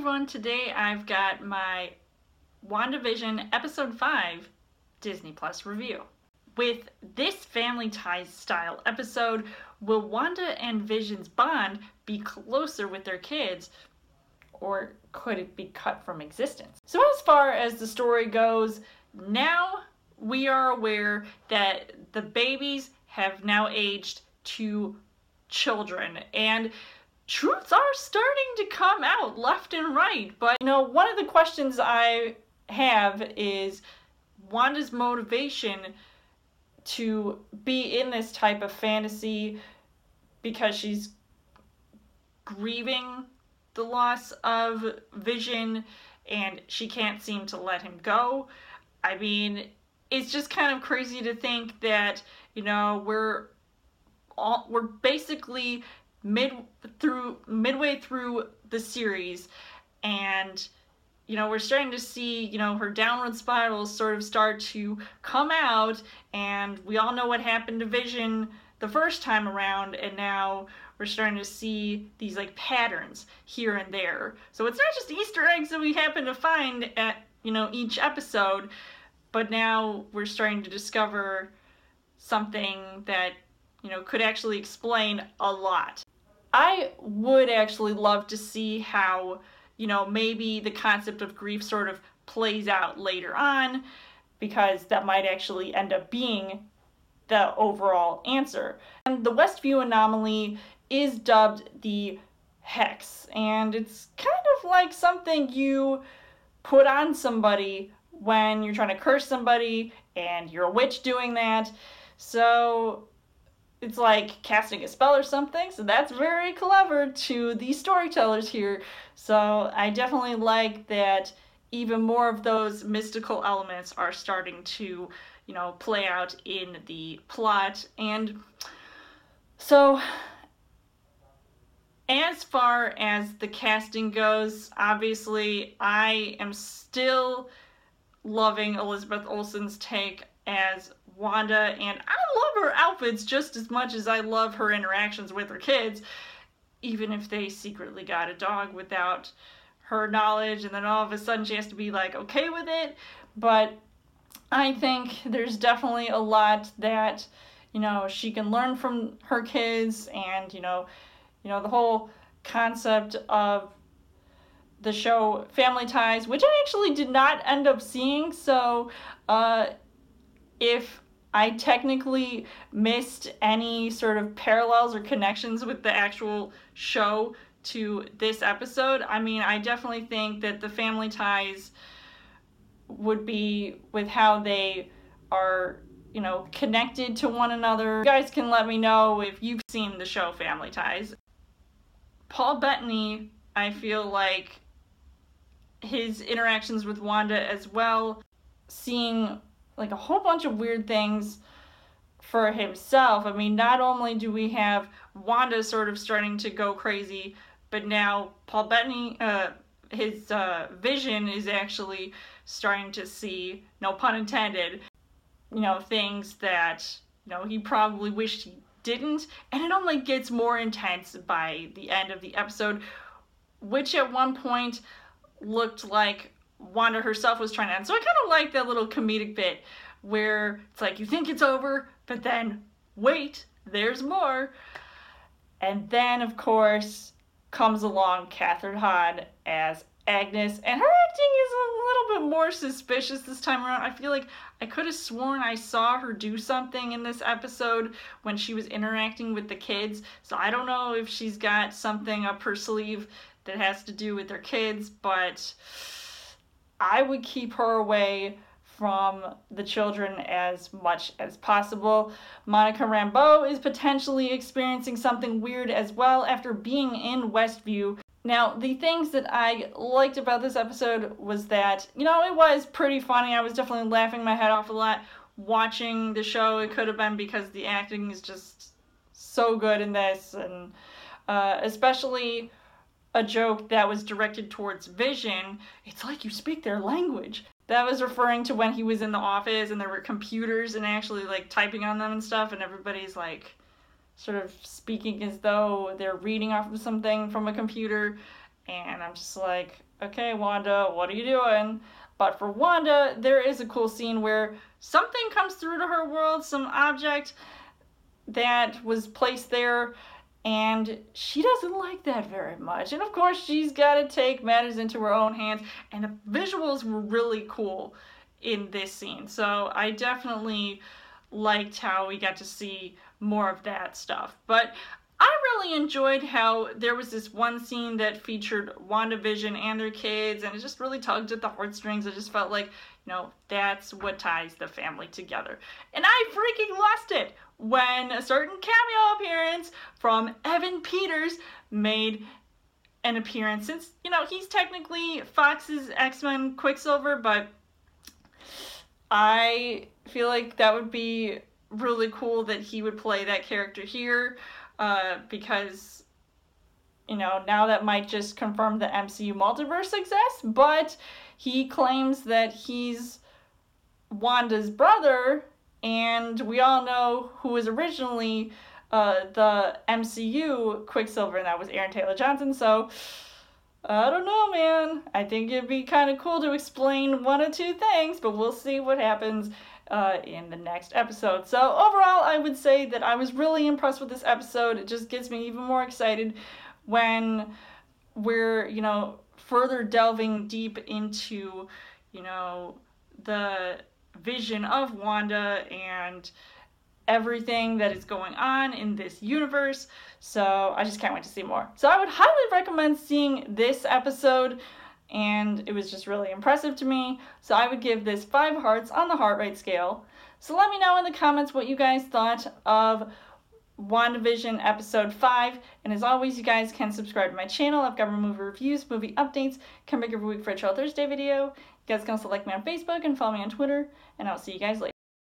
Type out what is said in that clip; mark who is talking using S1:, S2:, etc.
S1: everyone, today I've got my WandaVision Episode 5 Disney Plus review. With this family ties style episode, will Wanda and Vision's bond be closer with their kids, or could it be cut from existence? So as far as the story goes, now we are aware that the babies have now aged to children, and truths are starting to come out left and right. But, one of the questions I have is Wanda's motivation to be in this type of fantasy because she's grieving the loss of Vision and she can't seem to let him go. I mean, it's just kind of crazy to think that, we're basically midway through the series, and we're starting to see her downward spirals sort of start to come out, and we all know what happened to Vision the first time around, and now we're starting to see these patterns here and there. So it's not just Easter eggs that we happen to find at each episode, but now we're starting to discover something that could actually explain a lot. I would actually love to see how, maybe the concept of grief sort of plays out later on, because that might actually end up being the overall answer. And the Westview anomaly is dubbed the Hex, and it's kind of like something you put on somebody when you're trying to curse somebody, and you're a witch doing that. So it's like casting a spell or something, so that's very clever to the storytellers here. So I definitely like that even more of those mystical elements are starting to, play out in the plot. And so as far as the casting goes, obviously I am still loving Elizabeth Olsen's take as Wanda, and I love her outfits just as much as I love her interactions with her kids, even if they secretly got a dog without her knowledge, and then all of a sudden she has to be okay with it. But I think there's definitely a lot that she can learn from her kids, and the whole concept of the show Family Ties, which I actually did not end up seeing, so if I technically missed any sort of parallels or connections with the actual show to this episode, I mean, I definitely think that the Family Ties would be with how they are, connected to one another. You guys can let me know if you've seen the show Family Ties. Paul Bettany, I feel like his interactions with Wanda as well, seeing a whole bunch of weird things for himself. I mean, not only do we have Wanda sort of starting to go crazy, but now Paul Bettany, his Vision is actually starting to see, no pun intended, things that, he probably wished he didn't. And it only gets more intense by the end of the episode, which at one point looked like Wanda herself was trying to end. So I kind of like that little comedic bit where it's you think it's over, but then wait, there's more. And then, of course, comes along Catherine Hahn as Agnes, and her acting is a little bit more suspicious this time around. I feel like I could have sworn I saw her do something in this episode when she was interacting with the kids, so I don't know if she's got something up her sleeve that has to do with their kids, but I would keep her away from the children as much as possible. Monica Rambeau is potentially experiencing something weird as well after being in Westview. Now, the things that I liked about this episode was that, it was pretty funny. I was definitely laughing my head off a lot watching the show. It could have been because the acting is just so good in this, and especially a joke that was directed towards Vision. It's like you speak their language. That was referring to when he was in the office and there were computers and actually typing on them and stuff, and everybody's sort of speaking as though they're reading off of something from a computer, and I'm just okay, Wanda, what are you doing? But for Wanda, there is a cool scene where something comes through to her world, some object that was placed there, and she doesn't like that very much. And of course, she's got to take matters into her own hands, and the visuals were really cool in this scene. So I definitely liked how we got to see more of that stuff. But I really enjoyed how there was this one scene that featured WandaVision and their kids, and it just really tugged at the heartstrings. It just felt like, that's what ties the family together. And I freaking lost it when a certain cameo appearance from Evan Peters made an appearance. Since, he's technically Fox's X-Men Quicksilver, but I feel like that would be really cool that he would play that character here, because, now that might just confirm the MCU multiverse exists, but he claims that he's Wanda's brother, and we all know who was originally the MCU Quicksilver, and that was Aaron Taylor Johnson. So I don't know, man. I think it'd be kind of cool to explain one or two things, but we'll see what happens in the next episode. So overall, I would say that I was really impressed with this episode. It just gets me even more excited when we're, further delving deep into, the vision of Wanda and everything that is going on in this universe. So I just can't wait to see more. So I would highly recommend seeing this episode, and it was just really impressive to me. So I would give this 5 hearts on the heart rate scale. So let me know in the comments what you guys thought of WandaVision episode 5, and as always, you guys can subscribe to my channel. I've got movie reviews, movie updates, come back every week for a Chill Thursday video. You guys can also like me on Facebook and follow me on Twitter, and I'll see you guys later.